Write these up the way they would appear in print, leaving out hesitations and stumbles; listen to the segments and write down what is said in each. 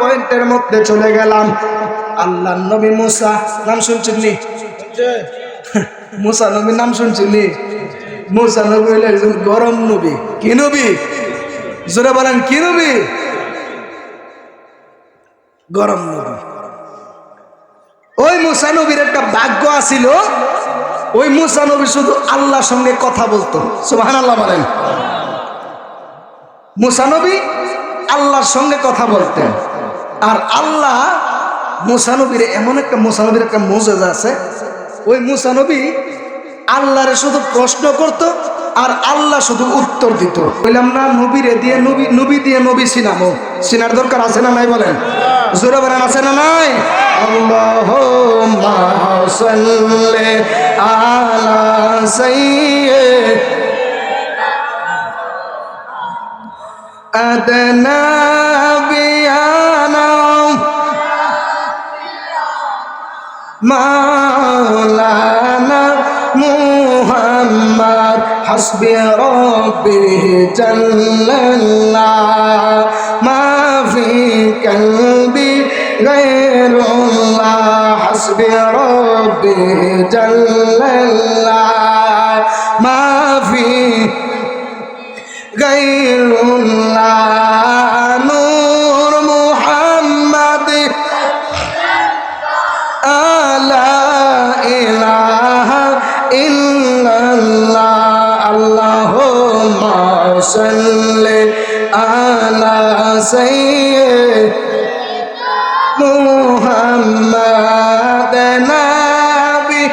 পয়েন্টের মধ্যে চলে গেলাম। আল্লাহ নবী মুসা নাম শুনছেন নি? মুসা নবীর নাম শুনছেন নি? মুসা নবী হইলে একজন গরম নবী। কি নবী? জোরে বলেন, কি নবী? গরম নবী। ওই মুসা নবীর একটা ভাগ্য আছিল, ওই মুসা নবী শুধু আল্লাহর সঙ্গে কথা বলতো। সুবহানাল্লাহ বলেন। মুসা নবী আল্লাহর সঙ্গে কথা বলতেন। আর আল্লাহ মুসা নবীর এমন একটা, মুসা নবীর একটা মুজিজা আছে, ওই মুসা নবী আল্লাহরে শুধু প্রশ্ন করত আর আল্লাহ শুধু উত্তর দিত। বললাম না, নবীরে দিয়ে নবী দিয়ে নবী চিনামো, চিনার দরকার আছে না নাই বলেন? জোরে বলেন, আছে না নাই? আল্লাহুম্মা সাল্লি আলা সাইয়্যিদিনা বিয়ানা মাওলানা মুহাম্মদ হাসবি রাব্বি জাল্লাল্লাহ মা ফি কলবি গায়রুল্লাহ হাসবি রাব্বি জাল্লাল্লাহ মা ফি গায়রুল্লাহ নূর মুহাম্মদ লা ইলাহা ইল্লাল্লাহ আল্লাহুম্মা সাল্লি আলা সাইয়্যিদিনা মুহাম্মাদ নাবি।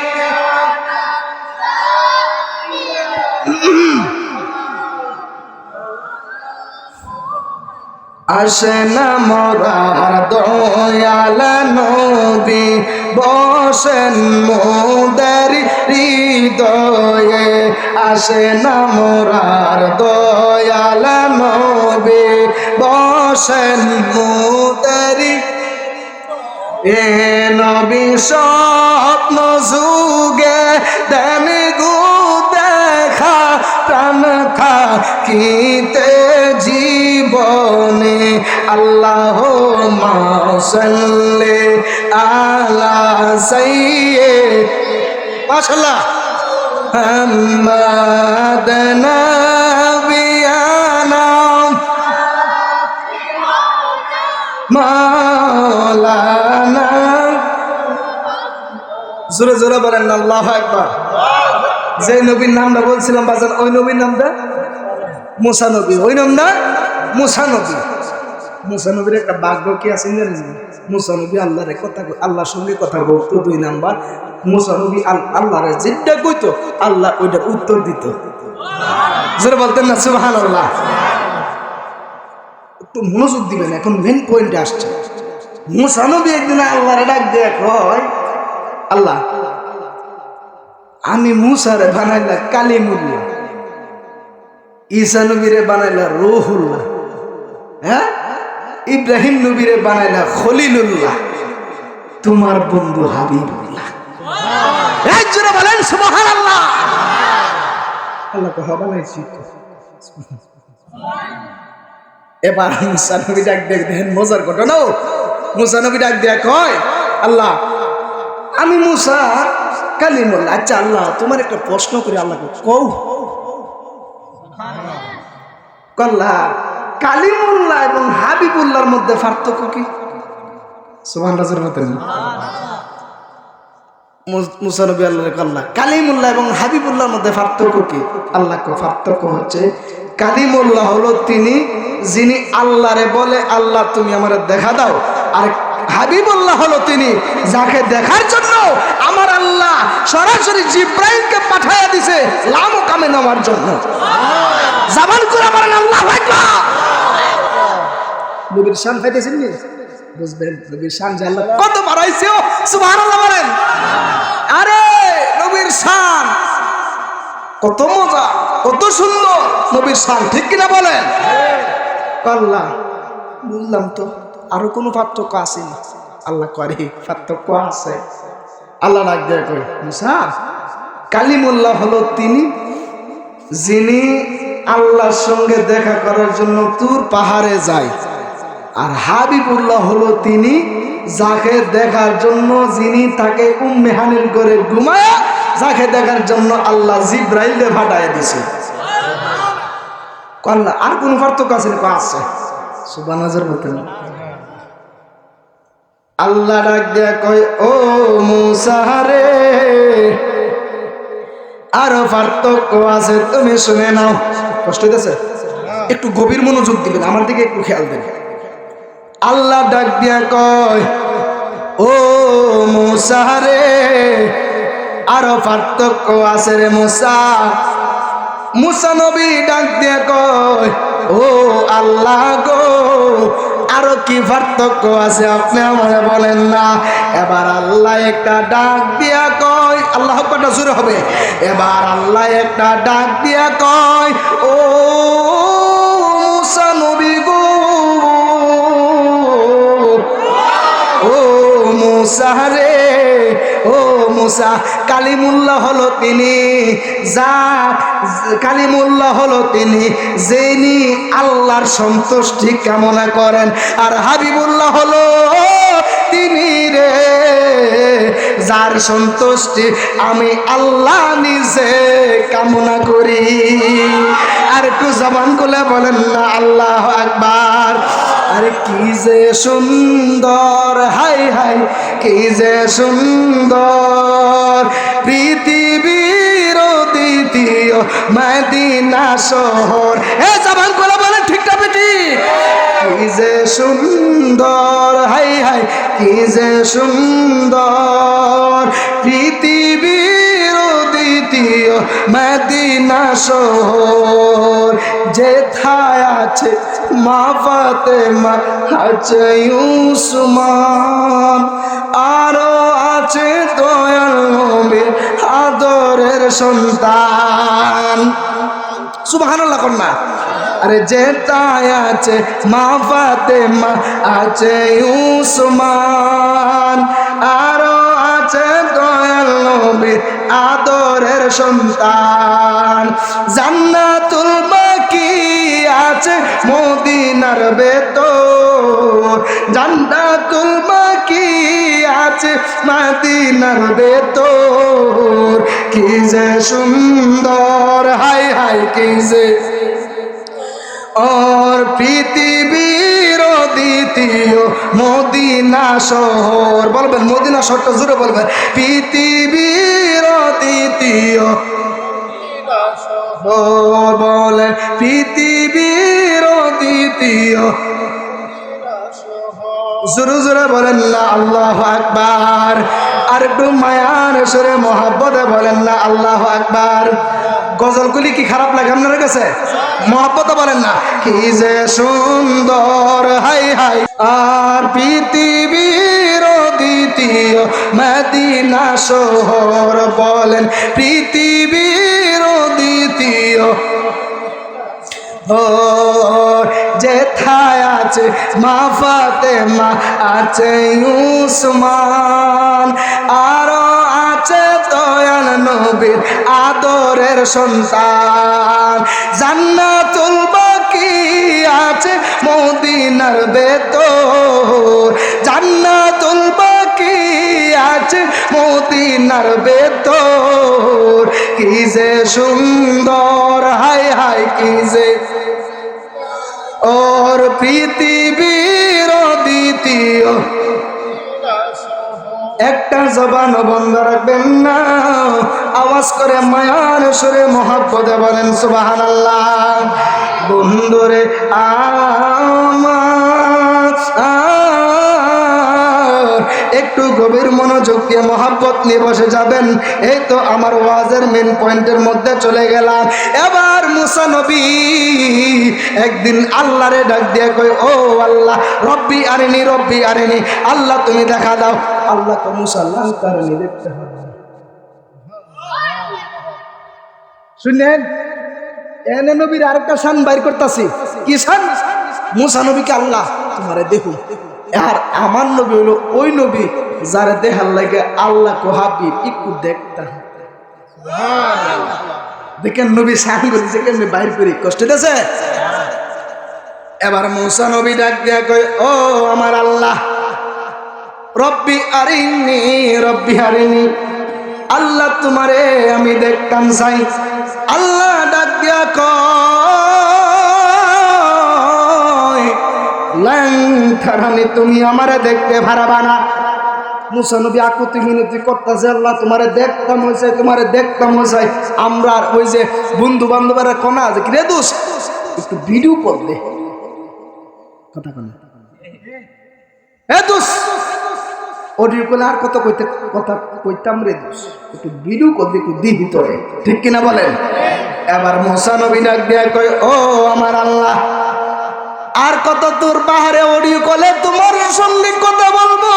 আসেন মোরার দয়াল নবী বসেন মোদের হৃদয়ে, আসেন মোরার দয়াল নবী বসেন মোদের। এ নবী স্বপ্ন যুগে দেন গো দেখা, প্রাণ থাকিতে জীবনে আল্লাহুম্মা সাল্লি আলা সাইয়্যিদিনা মাশাআল্লাহ মুহাম্মাদ নাবিয়ানা মাওলানা। জোরে জোরে বলেন আল্লাহু আকবার। যে নবীর নামটা বলছিলাম বাজান, ওই নবীর নামটা মুসা নবী। ওই নামটা মুসা নবী। মুসা নবীর একটা ভাগ্য কি আছে জানেন? মুসা নবী আল্লাহর কথা, আল্লাহর সঙ্গে কথা বলতো। 2 নাম্বার, মুসা নবী আল্লাহরে যেটা কইতো আল্লাহ ওইটার উত্তর দিত। জোরে বলতেন না সুবহানাল্লাহ? একটু মনোযোগ দিবেন, এখন মেন পয়েন্টে আসছে। মুসা নবী একদিন আল্লাহরে ডাক দিয়ে কয়, আল্লাহ আমি মুসারে বানাইলা কালিমুল্লাহ, ঈসা নবীরে বানাইলা রূহুল্লাহ, হ্যাঁ ইব্রাহিম নবীরে বানাইলা খলিলুল্লাহ, তোমার বন্ধু হাবিবুল্লাহ। এই জোরে বলেন সুবহানাল্লাহ। আল্লাহ কহ বানাইছি। এবার মুসা নবী ডাক দিয়ে, দেখেন মজার ঘটনা। মুসা নবী ডাক দিয়ে কয়, আল্লাহ আমি মুসা কালিমুল্লাহ। আচ্ছা আল্লাহ তোমার একটা প্রশ্ন করি, আল্লাহকে কও। আল্লাহ কালিমুল্লাহ এবং হাবিবুল্লাহর মধ্যে পার্থক্য কি? সুবহানাল্লাহ বলেন। মুসা নবী আল্লাহকে আল্লাহ কালিমুল্লাহ এবং হাবিবুল্লাহর মধ্যে পার্থক্য কি? আল্লাহকে পার্থক্য হচ্ছে, কালিমুল্লাহ হলো তিনি যিনি আল্লাহরে বলে আল্লাহ তুমি আমার দেখা দাও, আর হাবিবুল্লাহ হলো তিনি যাকে দেখার জন্য আমার আল্লাহ সরাসরি জিব্রাইলকে পাঠায়া দিছে লামো কামে নামার জন্য। জাবান করে আমার আল্লাহু আকবার। নবীর শান পাইতেছেন নি? বুঝবেন নবীর শান যে আল্লাহ কত বাড়াইছে। সুবহানাল্লাহ বলেন। আরে নবীর শান কত মজা, কত সুন্দর নবীর শান, ঠিক কিনা বলেন? আল্লাহ বুঝলাম তো, আরো কোনো পার্থক্য আছে না? আল্লাহ করে পার্থক্য আছে। আল্লাহ ডাক দেয়া কই, মুসা কালিমুল্লাহ হলো তিনি যিনি আল্লাহর সঙ্গে দেখা করার জন্য তুর পাহাড়ে যায়, আর হাবিবুল্লাহ হলো তিনি যাকে দেখার জন্য যিনি তাকে উম্মে হানির ঘরে ঘুমায়া যাকে দেখার জন্য আল্লাহ জিব্রাইল পাঠায় দিছে। কল্লা আর কোন পার্থক্য আছে না? আছে সুবহানাল্লাহ বলতেন। আল্লাহ ডাক দিয়া কয় ও মুসা রে, আরো পার্থক্য আছে, তুমি শুনে নাও। কষ্ট হইতেছে? একটু গভীর মনোযোগ দিবেন, আমার দিকে একটু খেয়াল দেন। আল্লাহ ডাক দিয়া কয় ও মুসা রে, আরো পার্থক্য আছে রে মুসা। মুসা নবী ডাক দিয়া কয় ও আল্লাহ গো, আরো কি পার্থক্য আছে আপনি আমাকে বলেন না। এবার আল্লাহ একটা ডাক দিয়া কয়, আল্লাহ কটা জোরে হবে। এবার আল্লাহ একটা ডাক দিয়া কয় ও মুসা নবী গো, ও মুসা রে, ও মুসা, কালিমুল্লাহ হলো তিনি, কালিমুল্লাহ হলো তিনি যিনি আল্লাহর সন্তুষ্টি কামনা করেন, আর হাবিবুল্লাহ হলো তিনি রে যার সন্তুষ্টি আমি আল্লাহ নিজে কামনা করি। আর একটু জবান খুলে বলেন না আল্লাহু আকবার। আরে কি যে সুন্দর, হাই হাই কি যে সুন্দর পৃথিবীর দ্বিতীয় মদিনা শহর। এ জবান খুলে বলেন ঠিক না বেটি? কি যে সুন্দর, হাই হাই কি যে সুন্দর পৃথিবীর দ্বিতীয় মদিনা শহর। যেথায় আছে মা ফাতেমা, আছে উসমান, আরো আছে দয়াল নবীর আদরের সন্তান। সুবহানাল্লাহ কন্যা। আরে যেথায় আছে মা ফাতেমা, আছে উসমান, আরো আছে দয়াল নবীর আদরের সন্তান। জান্নাতুল বাকি আছে মদিনার ভেতর, জান্নাতুল বাকি আছে মদিনার ভেতর। কি যে সুন্দর, হাই হাই কি যে और পৃথিবীর দ্বিতীয় মদিনা শহর। বলবেন মদিনা শহরটা জোরে বলবেন। পৃথিবীর দ্বিতীয় শহর, বলেন পৃথিবীর দ্বিতীয় জোরে জোরে বলেন না আল্লাহু আকবার। আর একটু মায়ার সুরে মহব্বতে বলেন না আল্লাহু আকবার। গজলগুলি কি খারাপ লাগে আপনার কাছে? মহব্বতে বলেন না কি যে সুন্দর, হাই হাই। আর পৃথিবীর দ্বিতীয় মদিনা শহর, বলেন পৃথিবীর দ্বিতীয় যেথায় আছে মা ফাতেমা, আছে উসমান, আরো আছে দয়াল নবীর আদরের সন্তান। জান্নাতুল বাকি আছে মদিনার ভেতর, জান্নাতুল বাকি আছে মদিনার ভেতর। কি যে সুন্দর, হাই হাই কি যে और পৃথিবীর দ্বিতীয়। একটা জবান বন্ধ রাখবেন না, আওয়াজ করে মায়ার সুরে মহব্বতে বলেন সুবহানাল্লাহ। বন্ধুরে আমার একটু গভীর মনোযোগ দিয়ে মহব্বত নিয়ে বসে যাবেন। এই তো আমার ওয়াজের মেন পয়েন্টের মধ্যে চলে গেলাম। এবার মুসা নবী একদিন আল্লাহরে ডাক দিয়ে কই ও আল্লাহ, রব্বি আরিনি রব্বি আরিনি, আল্লাহ তুমি দেখা দাও। আল্লাহ তো মুসা লাল কারণে দেখতে হবে। শুনেন এনে নবীর আরেকটা শান বাইর করতেছি। কি শান? মুসা নবীকে আল্লাহ তোমারে দেখুন। আর আমার নবী হলো ওই নবী যারা দেখার লাগে আল্লাহ কো হাবিব একটু দেখতে। দেখেন নবী শান করেছে কেমনি বাইর করি, কষ্ট দিয়েছে। এবার মূসা নবী ডাক দিয়া কয়, ও আমার আল্লাহ, রব্বি আরিনি, রব্বি আরিনি, আল্লাহ তোমারে আমি দেখতাম চাই। আল্লাহ ডাক দিয়া কয়, লাং তারানি, তুমি আমারে দেখতে পারবা না। মূসা নবী আকুতি মিনতি করতেছে, আল্লাহ তোমারে দেখতাম হয়েছে, তোমারে দেখতাম হয়েছে। আমরা ওই যে বন্ধু বান্ধবেরা কোনা যে কিরে দোষ একটু ভিডিও করবে কথা কোনা এ দোষ অডিও করলে আর কত কইতে কথা কইতাম রে দোষ, একটু ভিডিও করবে একটু দি ভিতরে, ঠিক কিনা বলেন? এবার মূসা নবী ডাক দিয়া কয়, ও আমার আল্লাহ, আর কত তোর পাহাড়ে অডিও করলে তোমার সঙ্গে কথা বলবো।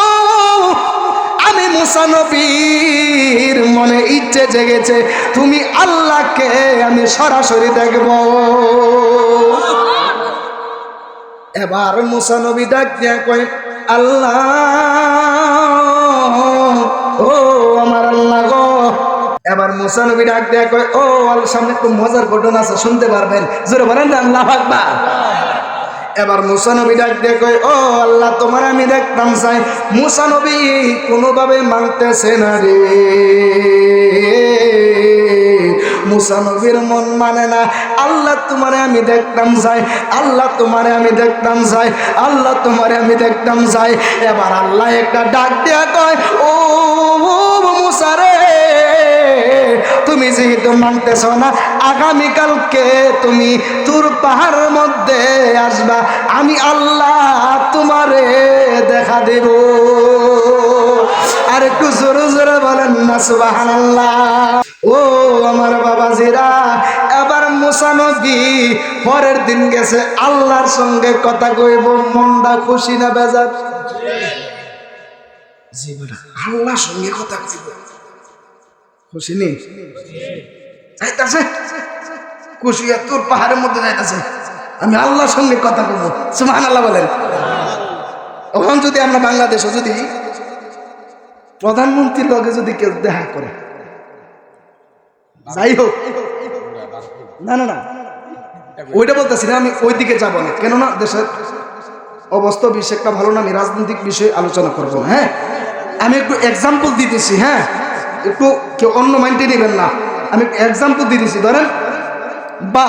আমি মূসা নবীর মনে ইচ্ছে জেগেছে, তুমি আল্লাহকে আমি সরাসরি দেখব। এবার মূসা নবী ডাক দিয়া কয়, আল্লাহ, ও আমার আল্লাহ গো। এবার মূসা নবী ডাক দিয়া কয়, ও আল্লাহ, সামনে একটু মজার ঘটনা আছে, শুনতে পারবেন? জোরে বলেন না আল্লাহু আকবার। এবার মূসা নবী ডাক দিয়ে কয়, ও আল্লাহ তোমার আমি দেখতাম চাই। মূসা নবী কোনোভাবে মানতেছে না রে, মূসা নবীর মন মানে না। আল্লাহ তোমারে আমি দেখতাম চাই, আল্লাহ তোমারে আমি দেখতাম চাই, আল্লাহ তোমারে আমি দেখতাম চাই। এবার আল্লাহ একটা ডাক দিয়া কয়, ও মূসা রে, তুমি যেহেতু মানতেছ না, আগামীকালকে তুমি তুর পাহাড়ের মধ্যে আসবা, আমি আল্লাহ তোমারে দেখা দেব। আর একটু জোরে জোরে বলেন না সুবহানাল্লাহ। ও আমার বাবাজিরা, এবার মূসা নবী পরের দিন গেছে আল্লাহর সঙ্গে কথা কইব, মনটা খুশি না বেজার? জীবন আল্লাহর সঙ্গে কথা কইব, খুশি নেই? যাইতাছে খুশি, তোর পাহাড়ের মধ্যে যাইতাছে, আমি আল্লাহর সঙ্গে কথা বলবো। সুবহানাল্লাহ বলেন। এখন যদি আমরা বাংলাদেশে যদি প্রধানমন্ত্রীর লগে যদি কেউ দেখা করে, যাই হোক, না না না ওইটা বলতেছি না, আমি ওই দিকে যাবো না, কেননা দেশের অবস্থা বেশ একটা ভালো না, আমি রাজনৈতিক বিষয়ে আলোচনা করবো না। হ্যাঁ, আমি একটু এক্সাম্পল দিতেছি, হ্যাঁ, একটু কেউ অন্য মাইন্ডে নেবেন না, আমি এক্সাম্পল দিতেছি। ধরেন বা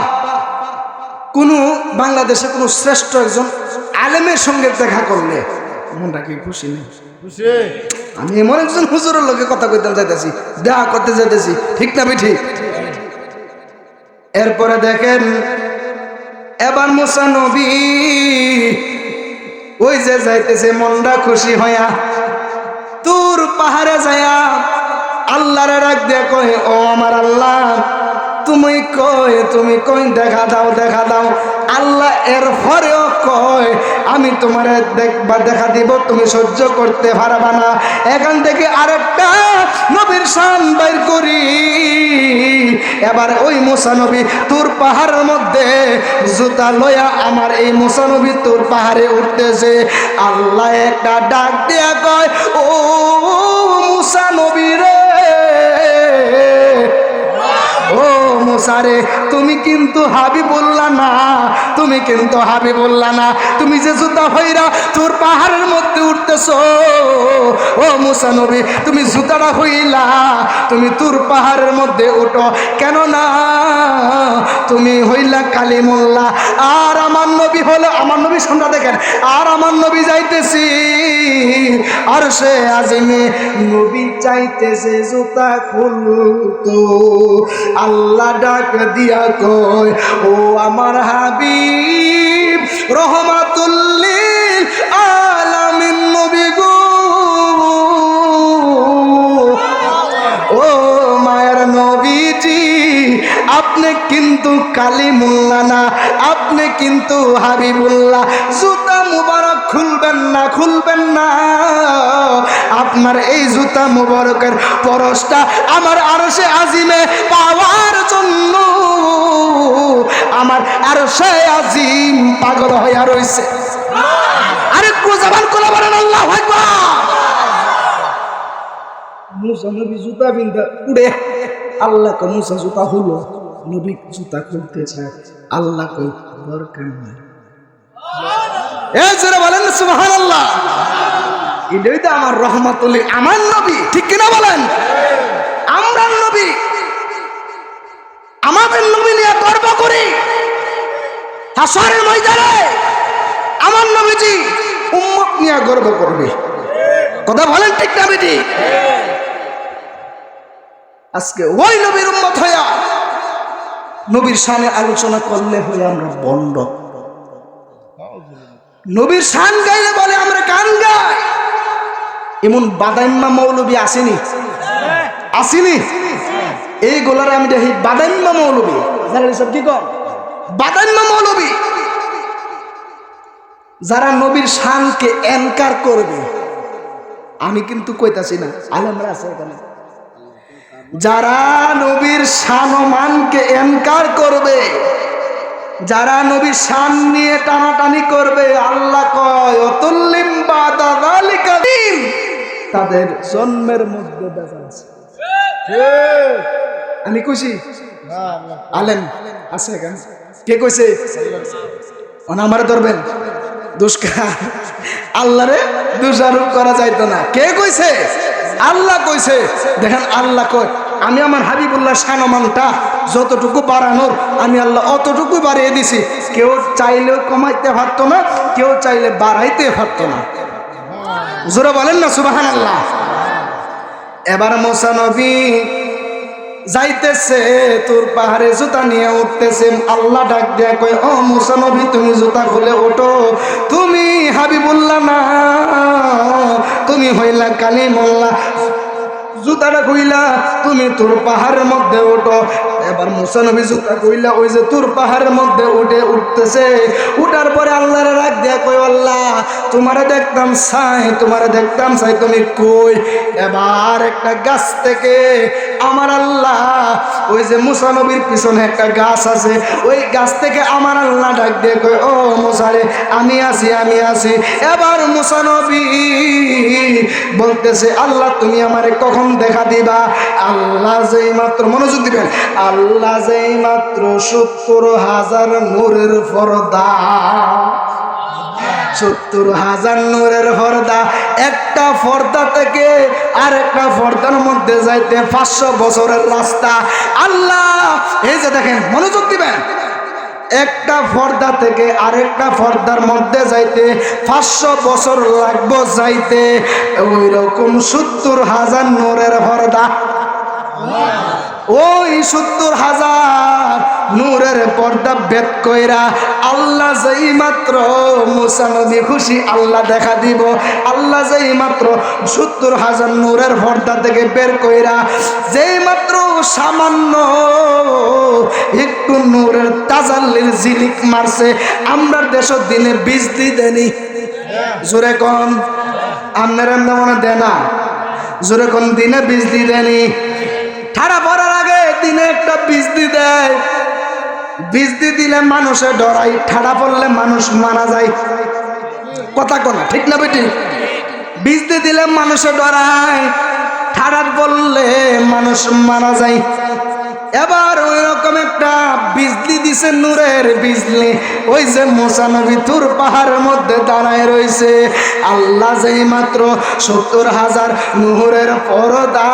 কোনো বাংলাদেশে কোনো শ্রেষ্ঠ একজন আলেমের সঙ্গে দেখা করলে মনটা কি খুশি নেই? আমি এমন একজন হুজুরের লোকে কথা কইতাম যাইতেছি, দেখা করতে যাইতেছি, ঠিক না ভাই? ঠিক। এরপরে দেখেন এবার মূসা নবী ওই যে যাইতেছে মনটা খুশি হইয়া তুর পাহাড়ে যায়া আল্লাহরে ডাক দিয়া কয়, ও আমার আল্লাহ, তুমি কই দেখা দাও, দেখা দাও। আল্লাহ এর পরেও কয়, আমি তোমারে দেখা দিব, তুমি সহ্য করতে পারবা না। এখান থেকে আরেকটা নবীর শান বাইর করি। এবার ওই মূসা নবী তুর পাহাড়ের মধ্যে জুতা লয়া আমার এই মূসা নবী তুর পাহাড়ে উঠতেছে। আল্লাহ একটা ডাক দিয়া কয়, ও মূসা নবী রে, ও মূসা রে, তুমি কিন্তু হাবিবুল্লাহ না, তুমি কিন্তু হাবিবুল্লাহ না। তুমি যে জুতা হইরা তোর পাহাড়ের মধ্যে উঠতেছো, ও মূসা নবী, তুমি জুতাটা হইলা, তুমি তোর পাহাড়ের মধ্যে উঠো, কেন না তুমি হইলা কালিমুল্লাহ। আর আমার নবী হলো, আমার নবী সন্ধ্যা দেখেন, আর আমার নবী যাইতেছি আর সে আজিমে, নবী চাইতেছে জুতা খুলতো। আল্লাহ ডাক দিয়া কয়, ও আমার হাবিব রহমাতুল লিল আলামিন নবী গো, ও মায়ের নবীজি, আপনি কিন্তু কালিমুল্লাহ না, আপনি কিন্তু হাবিবুল্লাহ। জুতা মুবারক খুলবেন না, খুলবেন না। আপনার এই জুতা মুবারকের পরশটা আমার আরশে আজিমে পাওয়ার জন্য আমার আরশে আজিম পাগল হইয়া রইছে। আরে জবান খুলে বলেন আল্লাহু আকবার। মূসা নবী জুতা বিন্দা উড়ে, আল্লাহ কে মূসা জুতা হলো, নবী জুতা খুলতে চায়, আল্লাহ কই দরকার নাই। এই জোরে বলেন না সুবহানাল্লাহ। এটাই তো আমার রহমাতুল, আমার নবী, ঠিক কিনা বলেন? আমরা নবী, আমাদের নবী নিয়ে গর্ব করি। হাসরের ময়দানে আমার নবীজি উম্মত নিয়ে গর্ব করবে। কথা বলেন ঠিক না বেটি? আজকে ওই নবীর উম্মত হইয়া নবীর শানে আলোচনা করলে হয়ে আমরা বন্ড। নবীর শান গাইলে বলে আমরা গান গাই। এমন বাদাইম্মা মৌলবী আসেনি? আসেনি? এই গোলারে আমি দেখি বাদাইম্মা মৌলবী। সব কি কর? বাদাইম্মা মৌলবী যারা নবীর শানকে এনকার করবে। আমি কিন্তু কইতাছি না, আলেমরা আছে এখানে, যারা নবীর শানমানকে এনকার করবে, যারা নবীর শান নিয়ে টানাটানি করবে, আল্লাহ কয় অতুল্লিম বাদা যালিকা দিন, তাদের জন্মের মধ্যে বেজাল আছে। আমি কইছি? আলেম আছে এখানে? কে কইছে? আমারে ধরবেন দুষ্কার, আল্লাহরে দোষারোপ করা যাইতো না। কে কইছে? আল্লাহ কইছে। দেখেন আল্লাহ কয় আমি আমার হাবিবুল্লাহ শানমানটা যতটুকু বাড়ানোর আমি আল্লাহ অতটুকু বাড়িয়ে দিছি। কেউ চাইলেও কমাইতে পারতো না, কেউ চাইলে বাড়াইতে পারতো না। জোরে বলেন না সুবহানাল্লাহ। এবার মুসা নবী যাইতেছে, তোর পাহাড়ে জুতা নিয়ে উঠতেছে। আল্লাহ ডাক দেয়া কয় ও মুসা নবী তুমি জুতা খুলে ওঠো, তুমি হাবিবুল্লাহ না, তুমি হইলা কালিমুল্লাহ। জুতাটা কইলা তুমি তোর পাহাড়ের মধ্যে ওঠো। এবার মুসা নবী জুতা কইলা ওই যে তোর পাহাড়ের মধ্যে উঠতেছে। উঠার পরে আল্লাহর রাগ দেয়া কই আল্লাহ তোমারে দেখতাম চাই, তোমারে দেখতাম চাই, তুমি কই? এবার একটা গাছ থেকে আমার আল্লাহ, ওই যে মুসা নবীর পিছনে একটা গাছ আছে, ওই গাছ থেকে আমার আল্লাহ ডাক দিয়ে কই ও মুসা রে আমি আছি, আমি আছি। এবার মুসা নবী বলতেছে আল্লাহ তুমি আমারে কখন দেখা দিবা? আল্লাহ যেই মাত্র, মনোযোগ দিবেন, আল্লাহ যেই মাত্র ৭০,০০০ নূরের পর্দা, ৭০,০০০ নূরের পর্দা, একটা পর্দা থেকে আরেকটা পর্দার মধ্যে যাইতে ৫০০ বছরের রাস্তা। আল্লাহ এই যে দেখেন, মনোযোগ দিবেন, একটা পর্দা থেকে আরেকটা পর্দার মধ্যে যাইতে ৫০০ বছর লাগবো যাইতে। ওই রকম ৭০,০০০ নূরের পর্দা, ওই ৭০,০০০ নূরের পর্দা ভেদ কইরা আল্লাহ যেই মাত্র মুসা নবী খুশি আল্লাহ দেখা দিব, আল্লাহ যেই মাত্র ৭০,০০০ নূরের পর্দা থেকে বের কইরা যেই মাত্র সামান্য একটু নূরের তাজাল্লির ঝিলিক মারছে। আমরা দেশের দিনে বিজলি দেনি, জোরে কোন আপনারা মনে দেয় না? জোরে কোন দিনে বিজলি দেনি? ঠাড়া পড়ার আগে দিনে একটা বিজলি দেয়, বিজলি দিলে মানুষে ডরাই, ঠাড়া পড়লে মানুষ মারা যায়। কথা কোনা ঠিক না বেটি? বিজলি দিলে মানুষে ডরায়, ঠাড়া পড়লে মানুষ মারা যায়। এবার ওই রকম একটা বিজলি দিছে, নূরের বিজলি। ওই যে মুসা নবী তুর পাহাড়ের মধ্যে দাঁড়ায় রয়েছে, আল্লাহ যেই মাত্র ৭০,০০০ নূরের পর্দা,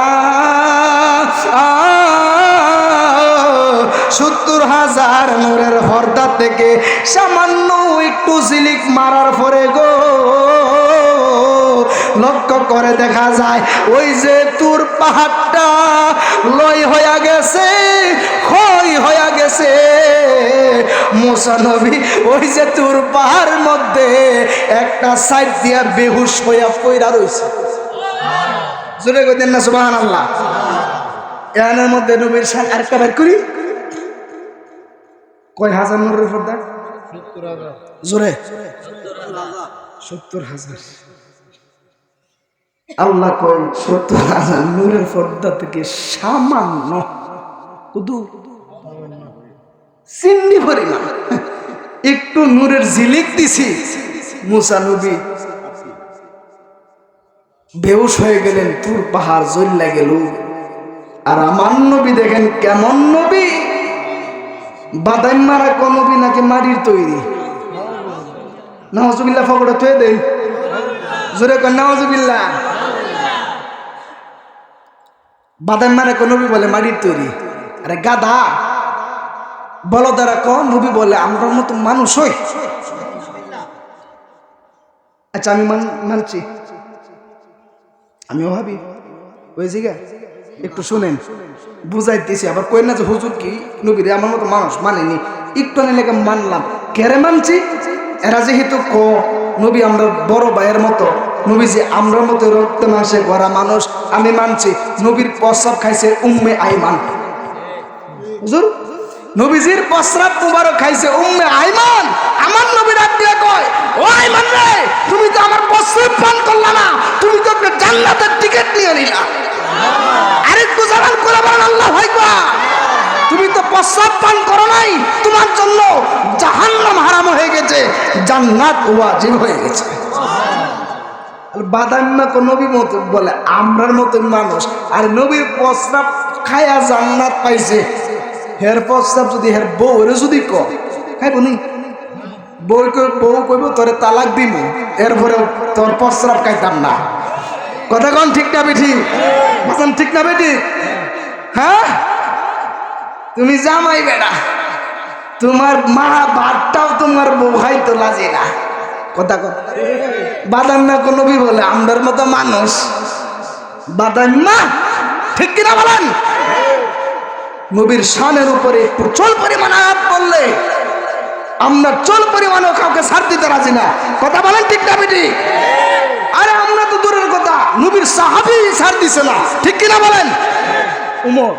৭০,০০০ নূরের পর্দা থেকে সামান্য একটু ঝিলিক মারার পরে গো লক্ষ্য করে দেখা যায় ওই যে তুর পাহাড়টা লয় হইয়া গেছে, ক্ষয় হইয়া গেছে। মুসা নবী ওই যে তুর পাহাড়ের মধ্যে একটা সাইড দিয়া বেহুশ হইয়া পইরা রইছে। জোরে কইতেন না সুবহানাল্লাহ। এর মধ্যে নবীর শান আরেকটা বের করি, কয় হাজার নূরের পর্দা? ৭০,০০০। জোরে ৭০,০০০। আল্লাহ কয় ৭০,০০০ নূরের পর্দা থেকে সামান্য শুধু চিন্নি পরিমাণ একটু নূরের ঝিলিক দিছি, মুসা নবী বেহুশ হয়ে গেলেন, তুর পাহাড় জ্বললে গেল। আর আমার নবী দেখেন কেমন নবী, বাদাম মারা কোন নবী নাকি মাটির তৈরি? নাউজুবিল্লাহ ফকড়ে থুয়ে দেন, জোরে কর নাউজুবিল্লাহ। বাদাম মানে কোন নবী বলে মাটির তৈরি, আরে গাধা বলো দ্বারা ক নবী বলে আমরা মতো মানুষ হই। আচ্ছা আমি মানছি, আমিও ভাবি ওই জায়গা একটু শুনেন বুঝাইতেছি, আবার কই না যে হুজুর কি নবীরে আমার মতো মানুষ মানেনি, একটু লেগে মানলাম। কেরে মানছি? এরা যেহেতু ক নবী আমরা বড় ভাইয়ের মতো, নবী যে আমরা মতো রক্ত মাংসে গড়া মানুষ, আমি মানছি নবীর প্রস্রাব খাইছে উম্মে আইমান। হুজুর নবীজির প্রস্রাব মুবারক খাইছে উম্মে আইমান। আমার নবী ডাক দিয়ে কয়, ও আইমান রে, তুমি তো আমার প্রস্রাব পান করলা না, তুমি তো একটা জান্নাতের টিকিট নিয়ে নিলা। আরেকটু জানান করে বলেন আল্লাহু আকবার। তুমি তো প্রস্রাব পান করো নাই, তোমার জন্য জাহান্নাম হারাম হয়ে গেছে, জান্নাত ওয়াজিব হয়ে গেছে। বাদাম্মা কোন নবী মতো বলে আমরার মতো মানুষ, আর নবীর প্রস্রাব খায়া জান্নাত পাইছে। হের প্রস্তাব যদি হের বউরে যদি খাইব নি, বউ কইব তোরে তালাক দিব, এরপরে তোর প্রস্রাব খাইতাম না। কথা কন ঠিক না বেঠি? বলেন ঠিক না বেঠি? হ্যাঁ, তুমি জামাই বেড়া, তোমার মা ভাতটাও তোমার বউ খাইতো লাজে না। কথা কথা বাদাম্মা কোন নবী বলে আমরার মতো মানুষ। বাদাম্মা ঠিক কিনা বলেন? নবীর শানের উপরে একটু চল পরিমাণ আয়াত বললে আমরা চল পরিমাণও কাউকে ছাড় দিতে রাজি না। কথা বলেন ঠিক না বেটি? আরে আমরা তো দূরের কথা, নবীর সাহাবী ছাড় দিছে না, ঠিক কিনা বলেন? উমর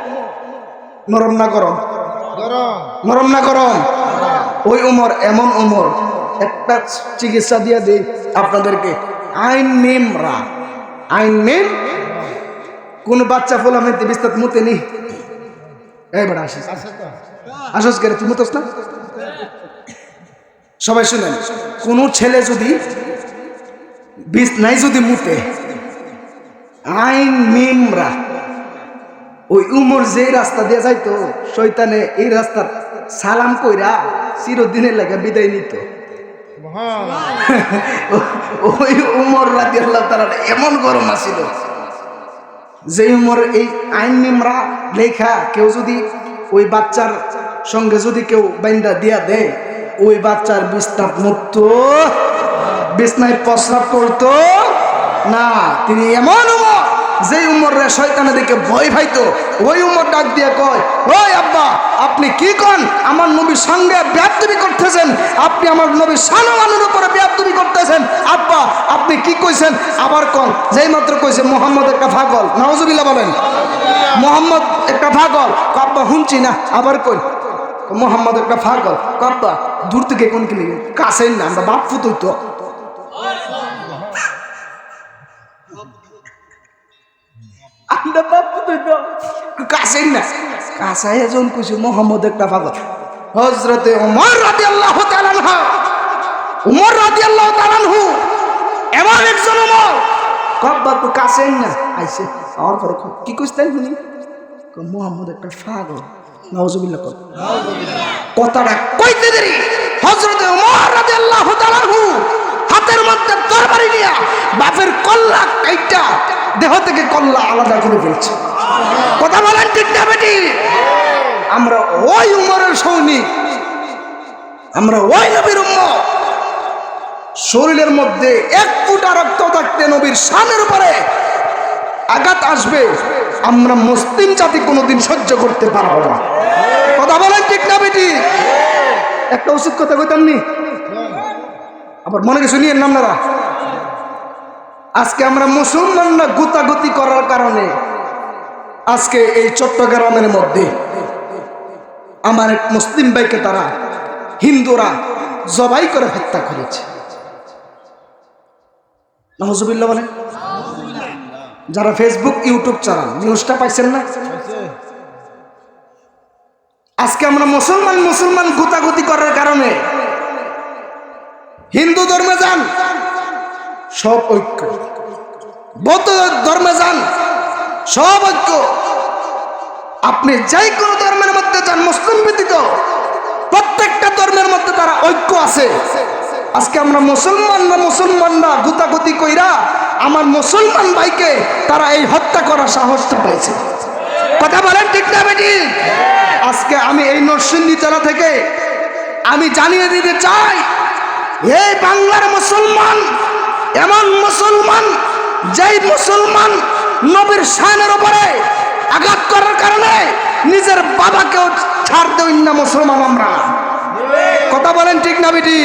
নরম না গরম? নরম না গরম? ওই উমর এমন উমর, একটা চিকিৎসা দিয়ে দেই আপনাদেরকে, আইন মেমরা। আইন মেম কোন বাচ্চা ফোলা মেতে বিস্তার মুতে নি, এইবার আসিস আসস করে তুই মুতস না। সবাই শুনেন, কোন ছেলে যদি বিছনায় যদি মুতে, আইন মেমরা ওই উমর যে রাস্তা দিয়ে যাইতো, শয়তানে এই রাস্তার সালাম কইরা চিরদিনের লাগে বিদায় নিত। ওই উমর রাদিয়াল্লাহু তাআলা এমন গরম আছিল যে উমর এই আইন মেমরা লেখা কেউ যদি ওই বাচ্চার সঙ্গে যদি কেউ বাইন্দা দিয়া দেয়, ওই বাচ্চার বিস্তার মুক্ত, বিছনায় প্রস্রাব করতো না। তিনি এমন উমর যে উমরে শয়তানের দিকে ভয় পাইতো। ওই উমর ডাক দিয়ে কয়, ওই আব্বা আপনি কি কন? আমার নবীর সঙ্গে বেয়াদবি করতেছেন, আপনি আমার নবীর সম্মানের উপরে বেয়াদবি করতেছেন। আব্বা আপনি কি কইছেন? আবার কন। যেই মাত্র কইছে মোহাম্মদ একটা পাগল, নাউজুবিল্লাহ বলেন, মোহাম্মদ একটা পাগল। আব্বা শুনছি না, আবার কই মোহাম্মদ একটা পাগল। আব্বা দূর থেকে কোন কিনে কাছেই না, আমরা বাপ ফুতুই তো। আমরা বাপ ফুতুই তো কাছেই না, কাছে এজন কইছে মোহাম্মদ একটা পাগল। হযরতে ওমর রাদিয়াল্লাহু তাআলা আনহু, ওমর রাদিয়াল্লাহু তাআলা আনহু এমন একজন ওমর, কব্বা তো কাছেই না আইছে। আর পরে কি কইছেন শুনি? মোহাম্মদ একটা পাগল। নাউজুবিল্লাহ কর। কথাটা কইতে দেরি হযরতে ওমর রাদিয়াল্লাহু তাআলা আনহু হাতের মধ্যে তরবারি নিয়া বাপের কল্লা কাইটা দেহ থেকে কল্লা আলাদা করে ফেলছে। কথা বলেন ঠিক না বেটি? আমরা ওই উমরের সৈনিক, আমরা ওই নবীর উম্মত। শরীরের মধ্যে এক ফুটা রক্ত থাকতে নবীর শানের উপরে আঘাত আসবে, আমরা মুসলিম জাতি কোনোদিন সহ্য করতে পারবো না। কথা বলেন ঠিক না বেটি? একটা উচিত কথা কইতাম নি, আবার মনে কিছু নিয়ে আপনারা। আজকে আমরা মুসলমানরা গুতাগুতি করার কারণে আজকে এই চট্টগ্রামের মধ্যে আমার এক মুসলিম ভাইকে তারা হিন্দুরা জবাই করে হত্যা করেছে। নাউজুবিল্লাহ বলেন। যারা ফেসবুক ইউটিউব চালান নিউজটা পাইছেন না? আজকে আমরা মুসলমান গুতাগুতি করার কারণে হিন্দু ধর্মে যান সব ঐক্য, বৌদ্ধ ধর্মে যান সব ঐক্য, আপনি যাই কোনো ধর্মের মধ্যে যান মুসলিম ব্যতীত প্রত্যেকটা ধর্মের মধ্যে তারা ঐক্য আছে। আজকে আমরা মুসলমানরা গুতাগুতি কইরা আমার মুসলমান ভাইকে তারা এই হত্যা করার সাহসটা পাইছে। কথা বলেন ঠিক না বেটি? আজকে আমি এই নরসিংদী জেলা থেকে আমি জানিয়ে দিতে চাই, এই বাংলার মুসলমান এমন মুসলমান, যেই মুসলমান নবীর শানের উপরে আঘাত করার কারণে নিজের বাবাকেও ছাড় দেন না মুসলমান আমরা। কথা বলেন ঠিক না বেটি?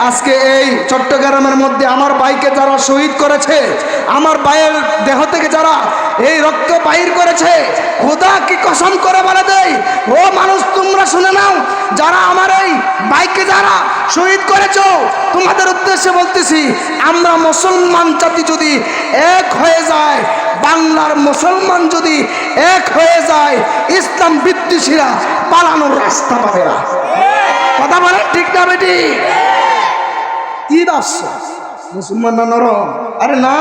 আজকে এই চট্টগ্রামের মধ্যে আমার ভাইকে যারা শহীদ করেছে, আমার ভাইয়ের দেহ থেকে যারা এই রক্ত বাহির করেছে, খোদা কি কসম করে বলে দেয়, ও মানুষ তোমরা শুনে নাও, যারা আমার এই ভাইকে যারা শহীদ করেছো, তোমাদের উদ্দেশ্যে বলতেছি, আমরা মুসলমান জাতি যদি এক হয়ে যায়, বাংলার মুসলমান যদি এক হয়ে যায়, ইসলাম বিদ্বেষীরা পালানোর রাস্তা পাবে না। কথা বলেন ঠিক না বেটি? ঈদ আসছে, মুসলমান না নরম? আরে না,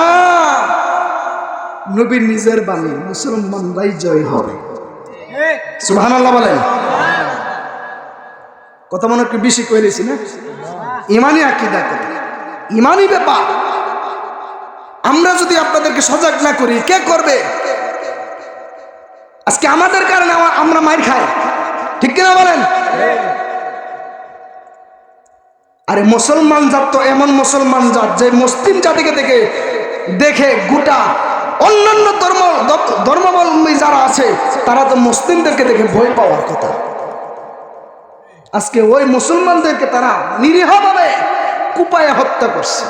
নবীর নিজের বাণী, মুসলমানরাই জয় হবে। সুবহানাল্লাহ বলেন। কথা মনে একটু বেশি কইলেছি না? ইমানি আকীদা, কথা ইমানি ব্যাপার। আমরা যদি আপনাদেরকে সজাগ না করি, কে করবে? আজকে আমাদের কারণে আমরা মাইর খাই, ঠিক কিনা বলেন? আরে মুসলমান জাত তো এমন মুসলমান জাত, যে মুসলিম জাতিকে দেখে গোটা অন্যান্য ধর্মাবলম্বী যারা আছে তারা তো মুসলিমদেরকে দেখে ভয় পাওয়ার কথা। আজকে ওই মুসলমানদেরকে তারা নিরীহভাবে কুপায়ে হত্যা করছে।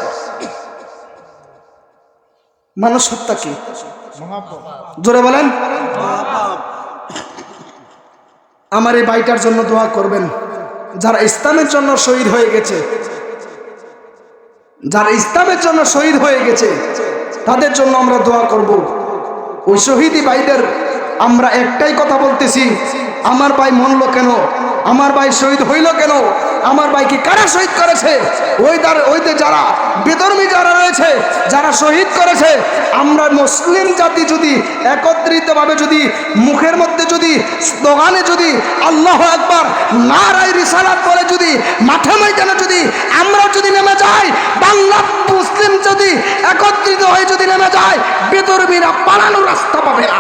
মানুষ হত্যা কি? জোরে বলেন। আমার এই ভাইটার জন্য দোয়া করবেন, যারা ইসলামের জন্য শহীদ হয়ে গেছে, যারা ইসলামের জন্য শহীদ হয়ে গেছে, তাদের জন্য আমরা দোয়া করব। ওই শহীদি ভাইদের আমরা একটাই কথা বলতেছি, আমার ভাই মরল কেন, আমার ভাই শহীদ হইল কেন, আমার ভাইকে কারা শহীদ করেছে, ওইদের যারা বিধর্মী যারা রয়েছে, যারা শহীদ করেছে, আমরা মুসলিম জাতি যদি একত্রিতভাবে যদি মুখের মধ্যে যদি স্লোগানে যদি আল্লাহু আকবার নারায়ে রিসালাত বলে যদি মাঠে ময়দানে যদি আমরা যদি নেমে যাই, বাংলা মুসলিম যদি একত্রিত হয়ে যদি নেমে যায়, বিধর্মীরা পালানোর রাস্তা পাবে না।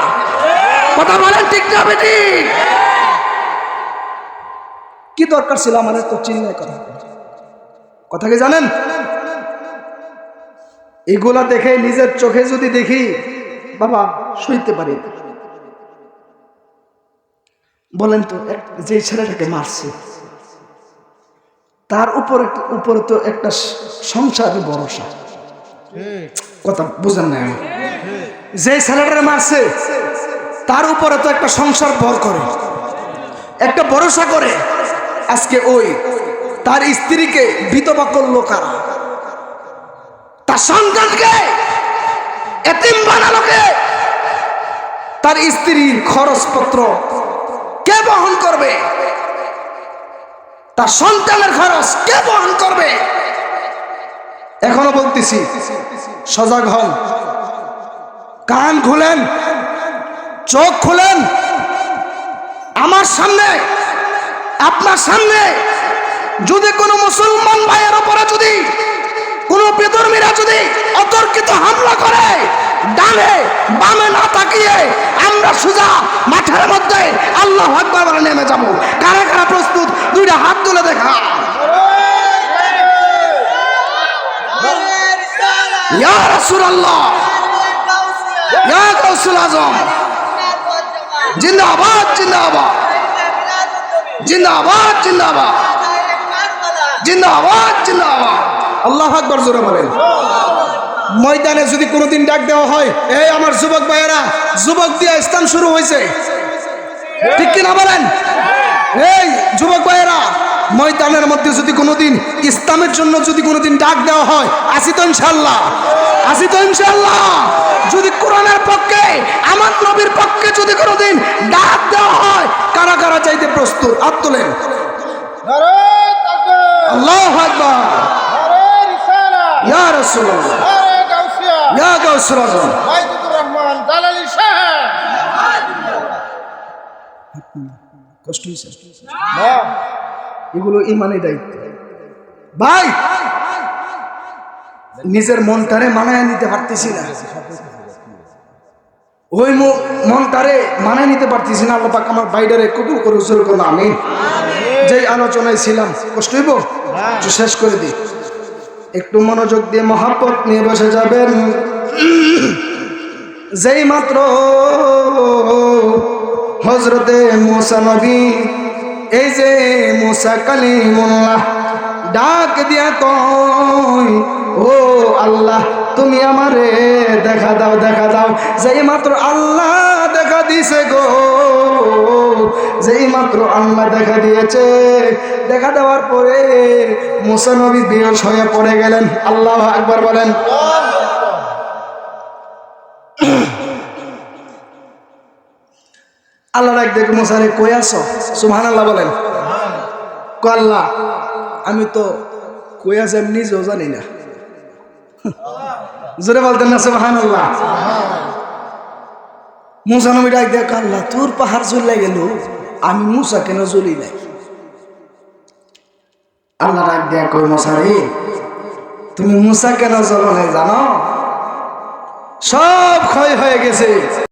কথা বলেন ঠিক না বেটি? কি দরকার ছিল আমাদের তো চিন্তা করা? কথা কি জানেন? এগুলা দেখে নিজের চোখে যদি দেখি, বাবা সইতে পারি। বলেন তো, যে ছেলেটাকে মারছে তার উপরে তো একটা সংসারের ভরসা। কথা বুঝেন না? যে ছেলেটাকে মারছে তার উপরে তো একটা সংসার ভর করে, একটা ভরসা করে। আজকে ওই তার স্ত্রীকে বিধবা করলো কারা? তার সন্তানকে এতিম বানালো কে? তার স্ত্রীর খরচপত্র কে বহন করবে? তার সন্তানের খরচ কে বহন করবে? এখনো বলতেছি, সজাগ হন, কান খুলেন, চোখ খুলেন। আমার সামনে, আপনার সামনে যদি কোনো মুসলমান ভাইয়ের উপরে যদি কোনো বিধর্মীরা যদি অতর্কিত হামলা করে, ডানে বামে না তাকিয়ে আমরা সোজা মাঠের মধ্যে আল্লাহু আকবার বলে নেমে যাব। কারা কারা প্রস্তুত? দুইটা হাত তুলে দেখা। ইয়া রাসূলুল্লাহ, ইয়া গাউসুল আজম, জিন্দাবাদ জিন্দাবাদ, জিন্দাবাদ জিন্দাবাদ, জিন্দাবাদ জিন্দাবাদ। আল্লাহু আকবার জোরে বলেন। ময়দানে যদি কোনোদিন ডাক দেওয়া হয়, এই আমার যুবক ভাইয়েরা, যুবক দিয়ে ইসলাম শুরু হয়েছে, ঠিক কিনা বলেন? এই যুবক ভাইয়েরা, ময়দানের মধ্যে যদি কোনোদিন ইসলামের জন্য যদি কোনোদিন ডাক দেওয়া হয়, আসি তো ইনশাআল্লাহ, আসি তো ইনশাআল্লাহ। যদি কোরআনের পক্ষে, আমার নবীর পক্ষে যদি কোনোদিন ডাক দেওয়া হয়, কারা কারা চাইতে প্রস্তুত? হাত তোলেন। আল্লাহু আকবার, ইয়া রাসূলুল্লাহ, ইয়া গাউসুল আজম, কষ্ট হয়েছে। এগুলো ইমানি দায়িত্ব। ভাই নিজের মনটারে মানায় নিতে পারতেছি না, ওই মনটারে মানায় নিতে পারতেছি না। আল্লাহ পাক আমার বাইরে কবুল করে উজ্জ্বল করুন, আমিন। যেই আলোচনায় ছিলাম, কষ্ট হইব, একটু শেষ করে দিই। একটু মনোযোগ দিয়ে মহাব্বত নিয়ে বসে যাবেন। যেই মাত্র হযরতে মুসা নবী, এই যে মুসা কালিমুল্লাহ ডাক দিয়া কয়, ও আল্লাহ তুমি আমারে দেখা দাও, দেখা দাও। যেই মাত্র আল্লাহ দেখা দিয়েছে গো, যেই মাত্র আল্লাহ দেখা দিয়েছে, দেখা দেওয়ার পরে মুসা নবী বেহুশ হয়ে পড়ে গেলেন। আল্লাহু আকবার বলেন। আল্লাহ ডাক দেখে মুসারে, কই আছো? সুবহানাল্লাহ বলেন। কয় আল্লাহ আমি তো কই আছি আমি নিজেও জানি না। জোরে বলতেন না সুবহানাল্লাহ। মুসা নবী ডাক দেখে, আল্লাহ তোর পাহাড় জ্বলে গেল, আমি মুসা কেন জ্বলি নাই? আল্লাহ ডাক দেয়া কই, মুসা রে তুমি মুসা কেন জ্বলো নাই জানো? সব ক্ষয় হয়ে গেছে।